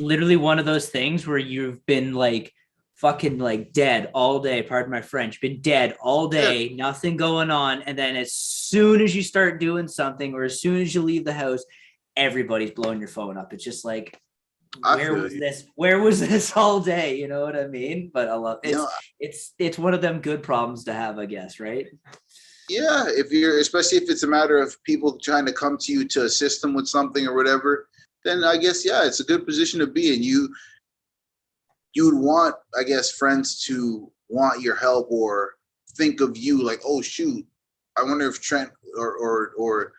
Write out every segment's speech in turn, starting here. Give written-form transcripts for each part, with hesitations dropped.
literally one of those things where you've been like fucking like dead all day, pardon my French, been dead all Yeah, day, nothing going on. And then as soon as you start doing something or as soon as you leave the house, everybody's blowing your phone up. It's just like, I feel you. where was this all day? You know what I mean? But I love You know, it's one of them good problems to have, I guess, right? yeah, if you're, especially if it's a matter of people trying to come to you to assist them with something or whatever, then I guess yeah, it's a good position to be in. You would want, I guess, friends to want your help or think of you like, oh shoot, I wonder if Trent or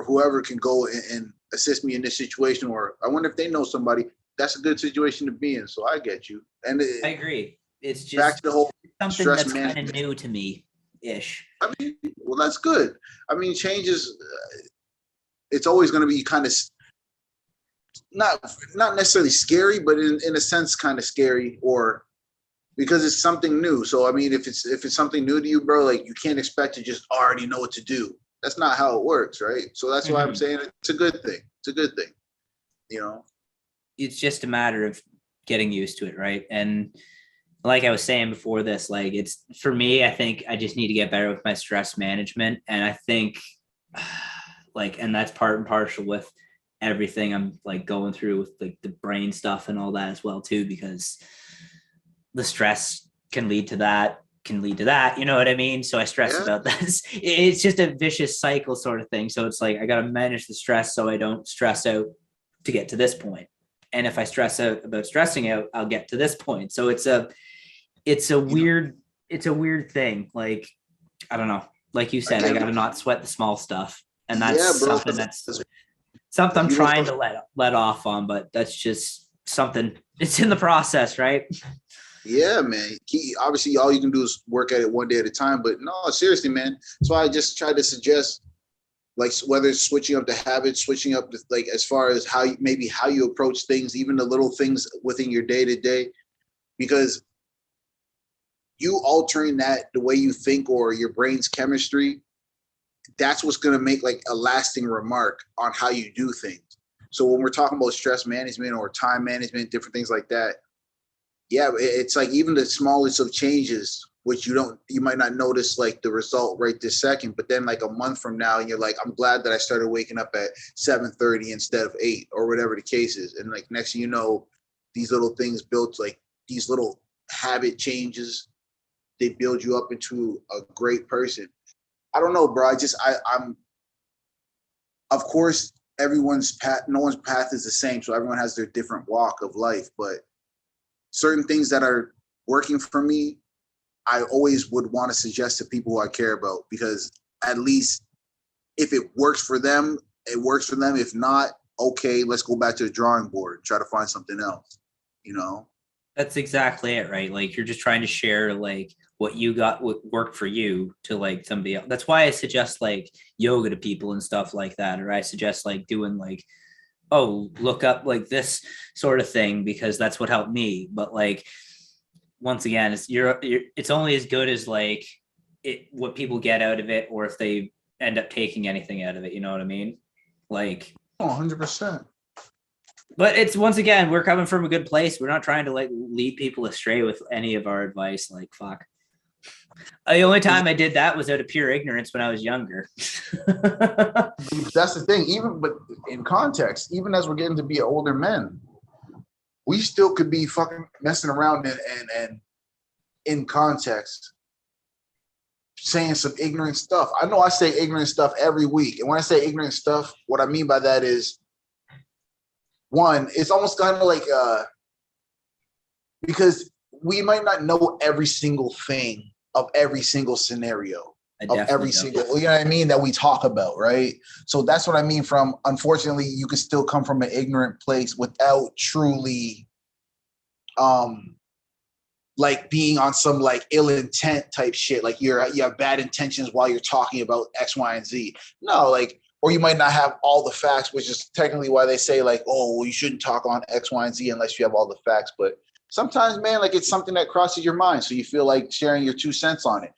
whoever can go and assist me in this situation, or I wonder if they know somebody. That's a good situation to be in. So I get you. And I agree. It's back just to the whole something stress that's kind of management. new to me ish. I mean, well, that's good. I mean, change is it's always going to be kind of not not necessarily scary, but in a sense, kind of scary, or because it's something new. So I mean, if it's something new to you, bro, like you can't expect to just already know what to do. That's not how it works, right? So that's why I'm Mm-hmm. saying it's a good thing. It's a good thing, you know. It's just a matter of getting used to it, right? And like I was saying before this, like it's for me, I think I just need to get better with my stress management. And I think like, and that's part and partial with everything I'm like going through with like the brain stuff and all that as well, too, because the stress can lead to that, can lead to that, you know what I mean? So I stress Yeah, about this. It's just a vicious cycle sort of thing. So it's like I got to manage the stress so I don't stress out to get to this point. And if I stress out about stressing out, I'll get to this point. So it's a you know, weird it's a weird thing. Like I don't know. Like you said, I again, got to not sweat the small stuff, and that's yeah, bro. something I'm You know, trying to let off on. But that's just something. It's in the process, right? yeah, man. Obviously, all you can do is work at it one day at a time. But no, seriously, man. That's why I just tried to suggest, like, whether it's switching up the habits, switching up, like, as far as maybe how you approach things, even the little things within your day to day, because you altering that the way you think or your brain's chemistry, that's what's going to make like a lasting remark on how you do things. So when we're talking about stress management or time management, different things like that, yeah, it's like even the smallest of changes, which you might not notice like the result right this second, but then like a month from now, and you're like, I'm glad that I started waking up at 7:30 instead of 8 or whatever the case is, and like next thing you know, these little things built like these little habit changes, they build you up into a great person. I don't know, bro. I'm of course everyone's path, no one's path is the same, so everyone has their different walk of life, but certain things that are working for me, I always would want to suggest to people who I care about, because at least if it works for them, it works for them. If not, okay, let's go back to the drawing board and try to find something else, you know? That's exactly it, right? Like you're just trying to share like what you got, what worked for you to like somebody else. That's why I suggest like yoga to people and stuff like that, or I suggest like doing like, oh, look up like this sort of thing because that's what helped me. But like once again, you're it's only as good as like it what people get out of it, or if they end up taking anything out of it. You know what I mean? Like, Oh, 100%. but it's once again, we're coming from a good place. We're not trying to like lead people astray with any of our advice. Like, fuck. The only time I did that was out of pure ignorance when I was younger. That's the thing. Even but in context, even as we're getting to be older men, we still could be fucking messing around and in context saying some ignorant stuff. I know I say ignorant stuff every week. And when I say ignorant stuff, what I mean by that is one, it's almost kind of like because we might not know every single thing of every single scenario I of definitely every don't. single, you know what I mean, that we talk about, right? So that's what I mean from, unfortunately, you can still come from an ignorant place without truly um like being on some like ill intent type shit, like you have bad intentions while you're talking about X, Y, and Z. No, like, or you might not have all the facts, which is technically why they say like, oh, well, you shouldn't talk on X, Y, and Z unless you have all the facts. But sometimes, man, like it's something that crosses your mind, so you feel like sharing your 2 cents on it.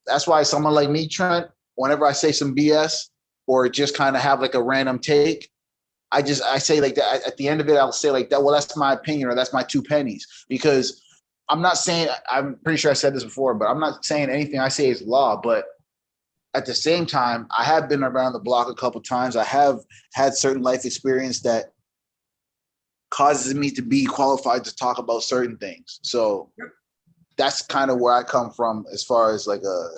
That's why someone like me, Trent, whenever I say some BS or just kind of have like a random take, I say like that at the end of it, I'll say like that. Well, that's my opinion, or that's my 2 pennies, because I'm not saying, I'm pretty sure I said this before, but I'm not saying anything I say is law. But at the same time, I have been around the block a couple times. I have had certain life experience that causes me to be qualified to talk about certain things. So that's kind of where I come from as far as like a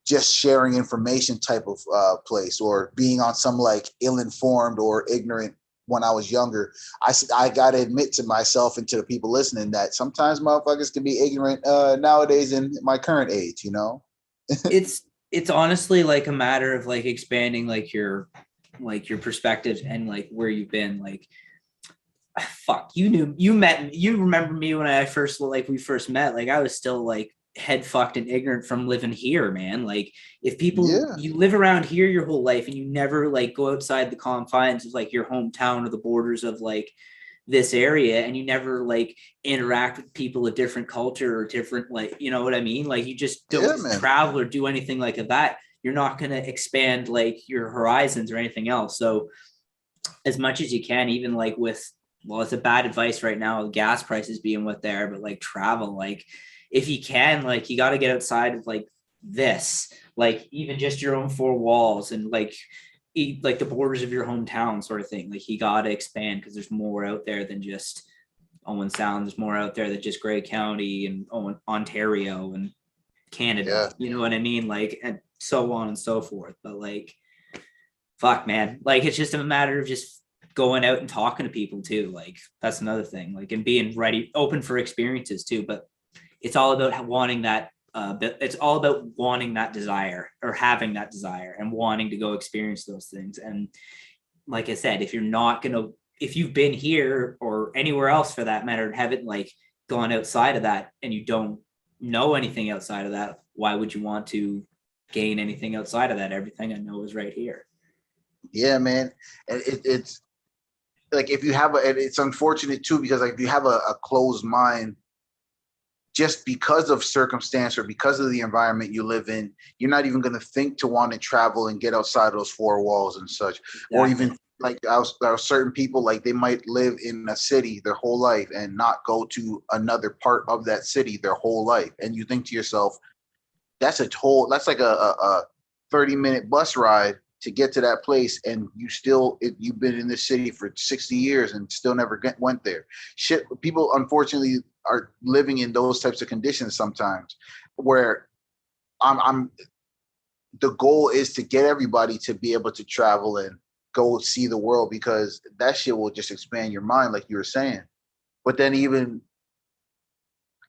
just sharing information type of place, or being on some like ill-informed or ignorant when I was younger. I got to admit to myself and to the people listening that sometimes motherfuckers can be ignorant nowadays in my current age, you know? It's honestly like a matter of like expanding like your perspective and like where you've been. Like fuck, you remember me when I first like we first met. Like I was still like head fucked and ignorant from living here, man. Like if people you live around here your whole life and you never like go outside the confines of like your hometown or the borders of like this area, and you never like interact with people of different culture or different, like, you know what I mean? Like you just don't travel or do anything like that. You're not going to expand like your horizons or anything else. So as much as you can, even like with, well, it's a bad advice right now, with gas prices being what they are, but like travel, like if you can, like you got to get outside of like this, like even just your own four walls and like like the borders of your hometown sort of thing. Like you got to expand because there's more out there than just Owen Sound. There's more out there than just Grey County and Ontario and Canada. You know what I mean? Like, and so on and so forth. But like, fuck, man. Like it's just a matter of just going out and talking to people too. Like that's another thing. Like, and being ready, open for experiences too. But it's all about wanting that. It's all about wanting that desire, or having that desire and wanting to go experience those things. And like I said, if you've been here or anywhere else for that matter, haven't like gone outside of that, and you don't know anything outside of that, why would you want to gain anything outside of that? Everything I know is right here. Yeah, man. And it's like, if you have and it's unfortunate too, because like if you have a closed mind, just because of circumstance or because of the environment you live in, you're not even going to think to want to travel and get outside those four walls and such. Exactly. Or even like there are certain people, like they might live in a city their whole life and not go to another part of that city their whole life. And you think to yourself, that's like a 30-minute bus ride to get to that place, and you've been in this city for 60 years and still never went there. Shit, people unfortunately are living in those types of conditions sometimes, where I'm the goal is to get everybody to be able to travel and go see the world, because that shit will just expand your mind, like you were saying. But then even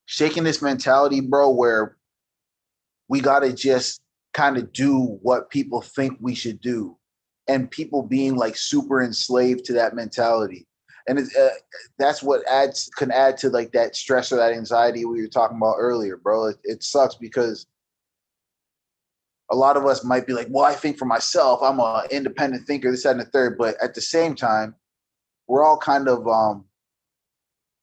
shaking this mentality, bro, where we got to just kind of do what people think we should do, and people being like super enslaved to that mentality. And that's what can add to like that stress or that anxiety we were talking about earlier, bro. It sucks because a lot of us might be like, well, I think for myself, I'm an independent thinker, this, that, and the third. But at the same time, we're all kind of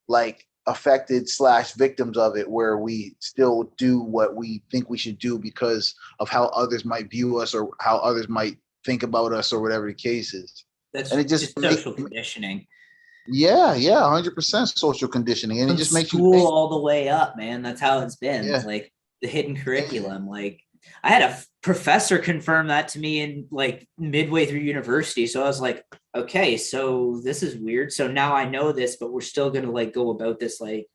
like affected / victims of it, where we still do what we think we should do because of how others might view us or how others might think about us or whatever the case is. And it just social conditioning. Yeah, 100% social conditioning, and it just makes you think all the way up, man. That's how it's been. Yeah. It's like the hidden curriculum. Like I had a professor confirm that to me in like midway through university. So I was like, okay, so this is weird. So now I know this, but we're still gonna like go about this like,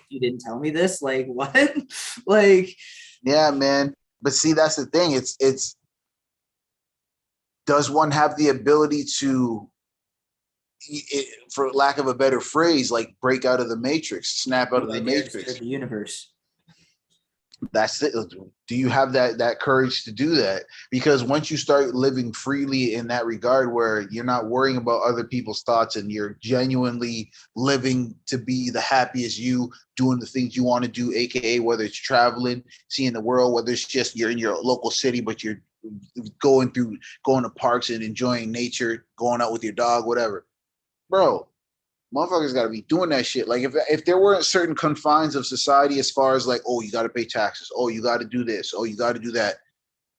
you didn't tell me this. Like what? Like, yeah, man. But see, that's the thing. It's does one have the ability to, for lack of a better phrase, like break out of the matrix, snap out of the matrix, the universe? That's it. Do you have that courage to do that? Because once you start living freely in that regard, where you're not worrying about other people's thoughts and you're genuinely living to be the happiest you, doing the things you want to do, aka whether it's traveling, seeing the world, whether it's just you're in your local city, but you're going to parks and enjoying nature, going out with your dog, whatever. Bro, motherfuckers got to be doing that shit. Like if there weren't certain confines of society as far as like, oh, you got to pay taxes, oh, you got to do this, oh, you got to do that,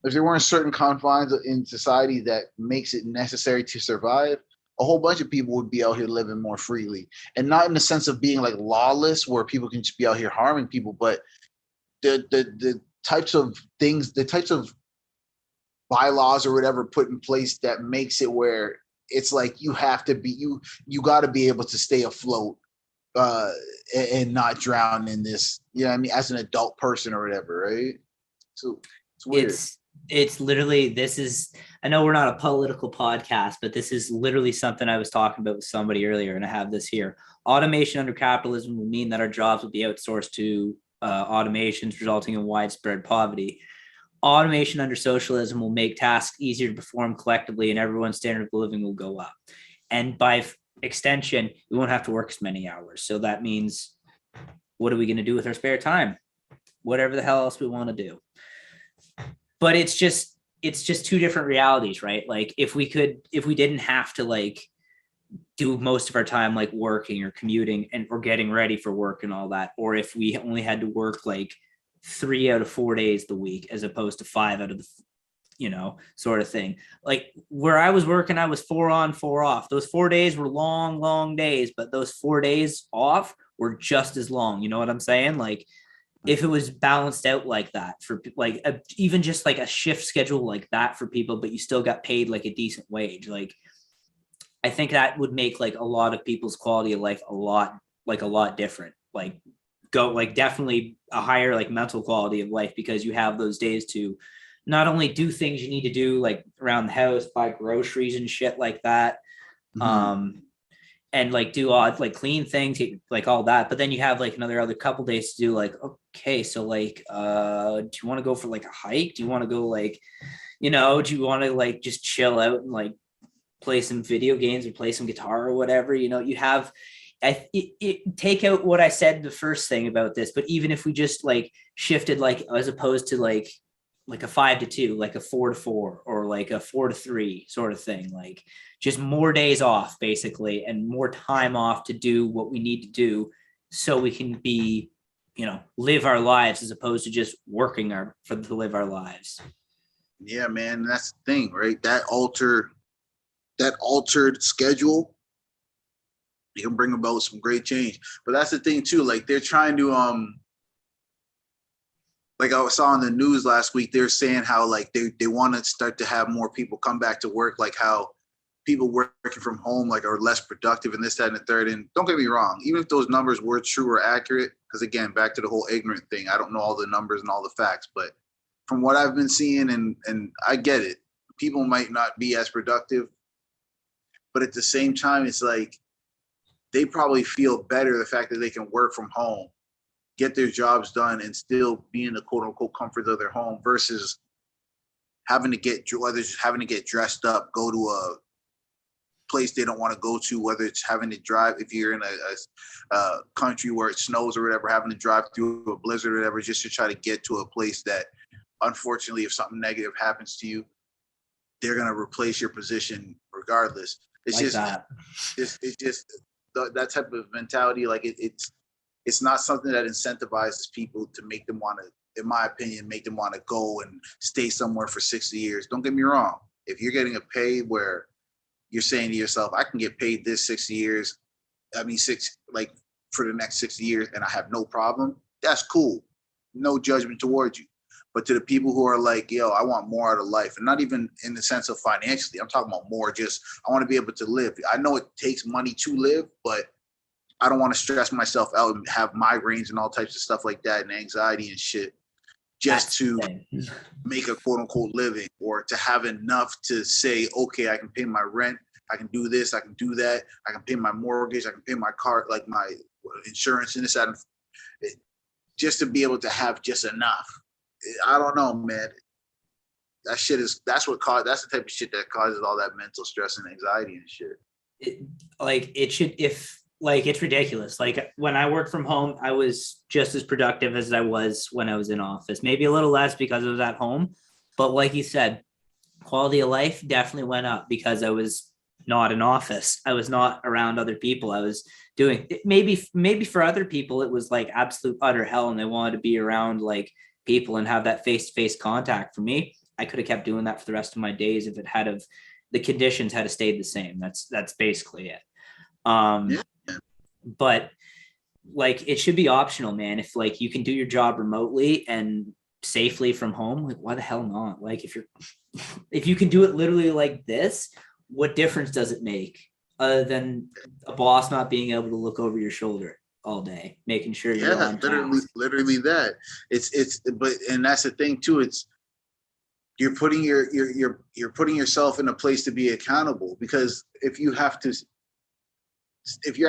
if there weren't certain confines in society that makes it necessary to survive, a whole bunch of people would be out here living more freely, and not in the sense of being like lawless, where people can just be out here harming people, but the types of things, the types of bylaws or whatever put in place that makes it where it's like you have to be you got to be able to stay afloat uh and not drown in this, you know what I mean, as an adult person or whatever, right? So it's weird. It's literally, this is, I know we're not a political podcast, but this is literally something I was talking about with somebody earlier, and I have this here. Automation under capitalism will mean that our jobs will be outsourced to automations, resulting in widespread poverty. Automation under socialism will make tasks easier to perform collectively, and everyone's standard of living will go up. And by extension, we won't have to work as many hours. So that means, what are we going to do with our spare time? Whatever the hell else we want to do. But it's just two different realities, right? Like if we didn't have to like do most of our time like working or commuting and or getting ready for work and all that, or if we only had to work like 3 out of 4 days the week as opposed to 5 out of the, you know, sort of thing. Like where I was working, I was 4 on, 4 off. Those 4 days were long days, but those 4 days off were just as long. You know what I'm saying? Like if it was balanced out like that for like even just like a shift schedule like that for people, but you still got paid like a decent wage, like I think that would make like a lot of people's quality of life a lot different. Like go like definitely a higher like mental quality of life, because you have those days to not only do things you need to do like around the house, buy groceries and shit like that. Mm-hmm. And like do odd like clean things like all that, but then you have like another other couple days to do like, okay, so like do you want to go for like a hike, do you want to go like, you know, do you want to like just chill out and like play some video games or play some guitar or whatever, you know, you have take out what I said the first thing about this, but even if we just like shifted like as opposed to like a 5 to 2, like a 4 to 4, or like a 4 to 3 sort of thing, like just more days off basically, and more time off to do what we need to do so we can be, you know, live our lives as opposed to just working to live our lives. Yeah, man, that's the thing, right? That altered schedule, it can bring about some great change. But that's the thing too, like they're trying to like I saw on the news last week, they're saying how like they want to start to have more people come back to work, like how people working from home like are less productive and this, that, and the third. And don't get me wrong, even if those numbers were true or accurate, because again, back to the whole ignorant thing, I don't know all the numbers and all the facts, but from what I've been seeing, and I get it, people might not be as productive, but at the same time, it's like they probably feel better the fact that they can work from home, get their jobs done, and still be in the quote unquote comfort of their home versus having to get dressed up, go to a place they don't want to go to, whether it's having to drive, if you're in a country where it snows or whatever, having to drive through a blizzard or whatever, just to try to get to a place that, unfortunately, if something negative happens to you, they're going to replace your position regardless. It's like just that. It's just that type of mentality. Like it's not something that incentivizes people to make them want to, in my opinion, make them want to go and stay somewhere for 60 years. Don't get me wrong. If you're getting a pay where you're saying to yourself, I can get paid this 60 years, like for the next 60 years, and I have no problem, that's cool. No judgment towards you. But to the people who are like, yo, I want more out of life, and not even in the sense of financially, I'm talking about more just, I want to be able to live. I know it takes money to live, but I don't want to stress myself out and have migraines and all types of stuff like that and anxiety and shit just to make a quote unquote living, or to have enough to say, okay, I can pay my rent, I can do this, I can do that, I can pay my mortgage, I can pay my car, like my insurance and this, that, and just to be able to have just enough. I don't know, man. That's the type of shit that causes all that mental stress and anxiety and shit. It's ridiculous. Like when I worked from home, I was just as productive as I was when I was in office. Maybe a little less because I was at home, but like you said, quality of life definitely went up because I was not in office. I was not around other people. I was doing maybe for other people it was like absolute utter hell and they wanted to be around like people and have that face-to-face contact. For me, I could have kept doing that for the rest of my days if it had of the conditions had stayed the same. That's basically it. Yeah. But like it should be optional, man. If like you can do your job remotely and safely from home, like why the hell not? Like if you can do it literally like this, what difference does it make other than a boss not being able to look over your shoulder all day, making sure you're Yeah, on task? literally that. But and that's the thing too. It's you're putting you're putting yourself in a place to be accountable, because if you're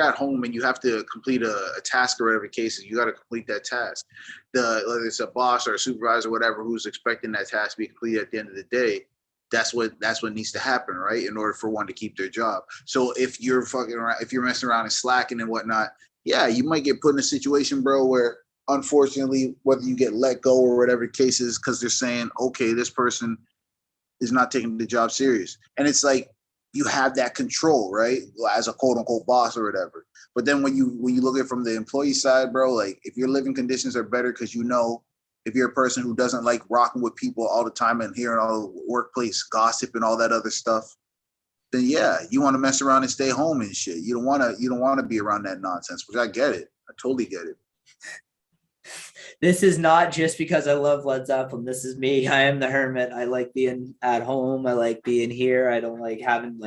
at home and you have to complete a task or whatever case is, you got to complete that task. Whether it's a boss or a supervisor or whatever who's expecting that task to be completed at the end of the day, that's what needs to happen, right? In order for one to keep their job. So if you're fucking around, if you're messing around and slacking and whatnot, yeah, you might get put in a situation, bro, where unfortunately, whether you get let go or whatever the case is, because they're saying, okay, this person is not taking the job serious. And it's like, you have that control, right? As a quote unquote boss or whatever. But then when you look at it from the employee side, bro, like if your living conditions are better because if you're a person who doesn't like rocking with people all the time and hearing all the workplace gossip and all that other stuff, then yeah, you want to mess around and stay home and shit. You don't want to be around that nonsense, which I get it. I totally get it. This is not just because I love Led Zeppelin. This is me. I am the hermit. I like being at home. I like being here. I don't like having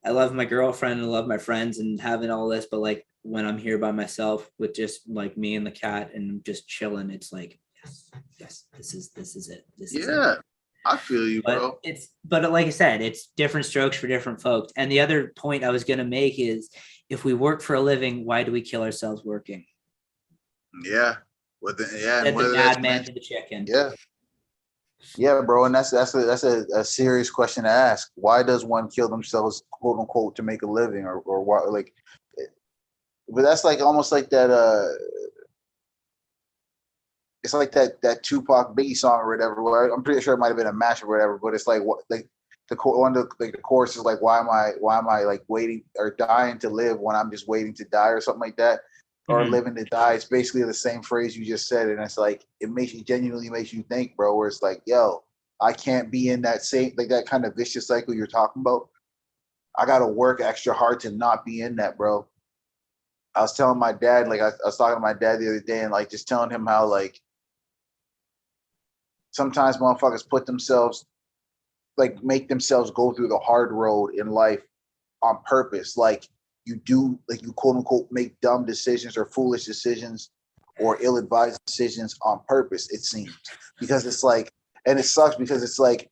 I love my girlfriend and I love my friends and having all this, but like when I'm here by myself with just like me and the cat and just chilling, it's like, yes, this is it. This is Yeah, it. I feel you, bro. But like I said, it's different strokes for different folks. And the other point I was going to make is if we work for a living, why do we kill ourselves working? Yeah. And the bad man to the chicken. Yeah, bro, and that's a serious question to ask. Why does one kill themselves, quote unquote, to make a living, or why? Like, but that's like almost like that. It's like that Tupac Biggie song or whatever. Where I'm pretty sure it might have been a mashup or whatever. But it's like what like the chorus is like, why am I like waiting or dying to live when I'm just waiting to die or something like that. Or living to die. It's basically the same phrase you just said. And it's like, it genuinely makes you think, bro, where it's like, yo, I can't be in that same, like that kind of vicious cycle you're talking about. I got to work extra hard to not be in that, bro. I was telling my dad, like I was talking to my dad the other day and like just telling him how like sometimes motherfuckers make themselves go through the hard road in life on purpose. Like, you quote unquote make dumb decisions or foolish decisions or ill-advised decisions on purpose, it seems, because it's like, and it sucks because it's like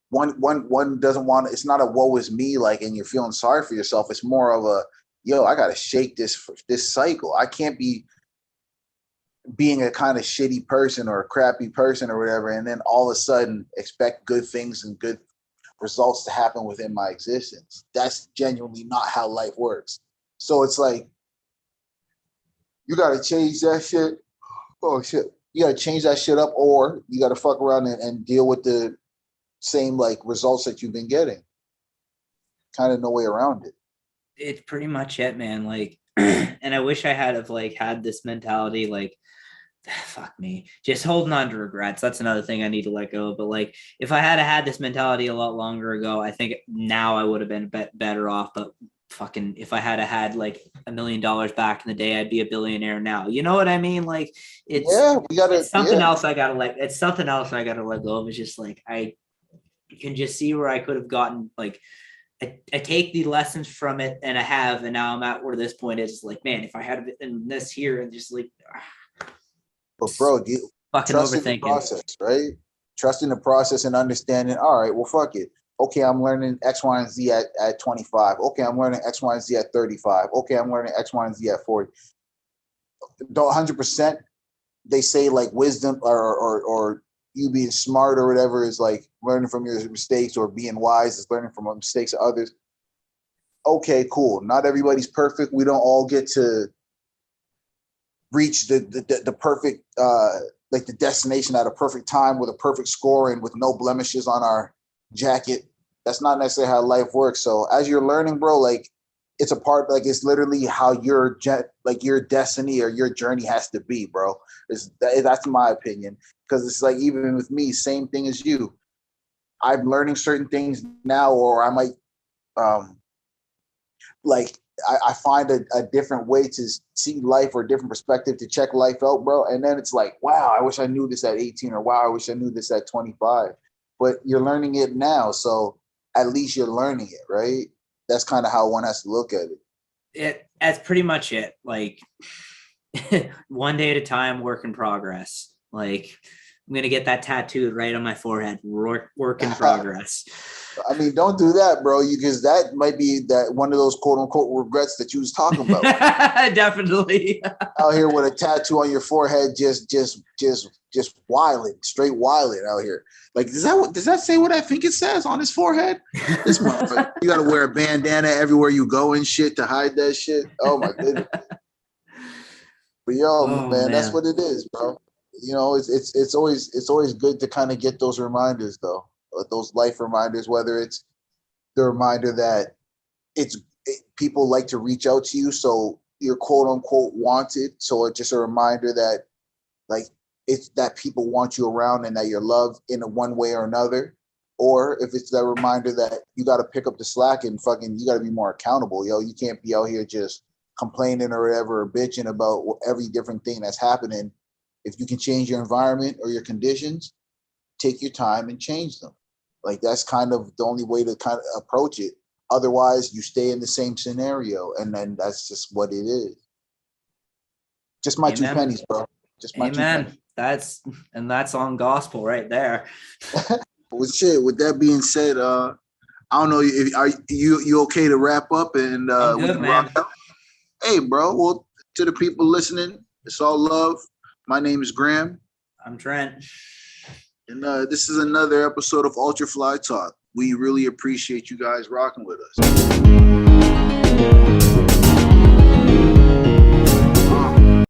one doesn't want to, it's not a woe is me, like, and you're feeling sorry for yourself. It's more of a, yo, I gotta shake this cycle. I can't be being a kind of shitty person or a crappy person or whatever, and then all of a sudden expect good things and good results to happen within my existence. That's genuinely not how life works. So it's like, you got to change that shit. Oh shit. You got to change that shit up, or you got to fuck around and deal with the same like results that you've been getting. Kind of no way around it. It's pretty much it, man. Like, and I wish I had this mentality, like, fuck me, just holding on to regrets. That's another thing I need to let go of. But like, if I had this mentality a lot longer ago, I think now I would have been better off. But fucking, if I had like $1 million back in the day, I'd be a billionaire now. You know what I mean? Like, it's something else I gotta let. It's something else I gotta let go of. It's just like I can just see where I could have gotten. Like, I take the lessons from it, and I have, and now I'm at where this point is. Like, man, if I had been this here and just like. But bro, fucking trusting overthinking the process, right? Trusting the process and understanding, all right, well, fuck it. Okay, I'm learning X, Y, and Z at 25. Okay, I'm learning X, Y, and Z at 35. Okay, I'm learning X, Y, and Z at 40. Don't 100%, they say like wisdom or you being smart or whatever is like learning from your mistakes, or being wise is learning from mistakes of others. Okay, cool. Not everybody's perfect. We don't all get to reach the perfect like the destination at a perfect time with a perfect score and with no blemishes on our jacket. That's not necessarily how life works. So as you're learning, bro, like it's a part, like it's literally how like your destiny or your journey has to be, bro. That's my opinion. Because it's like, even with me, same thing as you. I'm learning certain things now, or I might like I find a different way to see life, or a different perspective to check life out, bro. And then it's like, wow, I wish I knew this at 18, or wow, I wish I knew this at 25. But you're learning it now, so at least you're learning it, right? That's kind of how one has to look at it. That's pretty much it. Like one day at a time, work in progress. Like I'm gonna get that tattooed right on my forehead. Work in progress. I mean, don't do that, bro. Because that might be that one of those quote unquote regrets that you was talking about. Definitely. Out here with a tattoo on your forehead, just wilding, straight wilding out here. Like, does that say what I think it says on his forehead? This motherfucker, you gotta wear a bandana everywhere you go and shit to hide that shit. Oh my goodness. But man, that's what it is, bro. You know, it's always good to kind of get those reminders, though, those life reminders. Whether it's the reminder that people like to reach out to you, so you're quote unquote wanted. So it's just a reminder that, like, it's that people want you around and that you're loved in a one way or another. Or if it's that reminder that you got to pick up the slack and fucking, you got to be more accountable, yo. You can't be out here just complaining or whatever, or bitching about every different thing that's happening. If you can change your environment or your conditions, take your time and change them. Like, that's kind of the only way to kind of approach it. Otherwise, you stay in the same scenario, and then that's just what it is. Just my 2 pennies, bro. Just my 2 pennies. That's on gospel right there. Well, shit. With that being said, I don't know. Are you okay to wrap up and I'm good, we can man. rock out? Hey, bro. Well, to the people listening, it's all love. My name is Graham. I'm Trent. And this is another episode of Ultra Fly Talk. We really appreciate you guys rocking with us.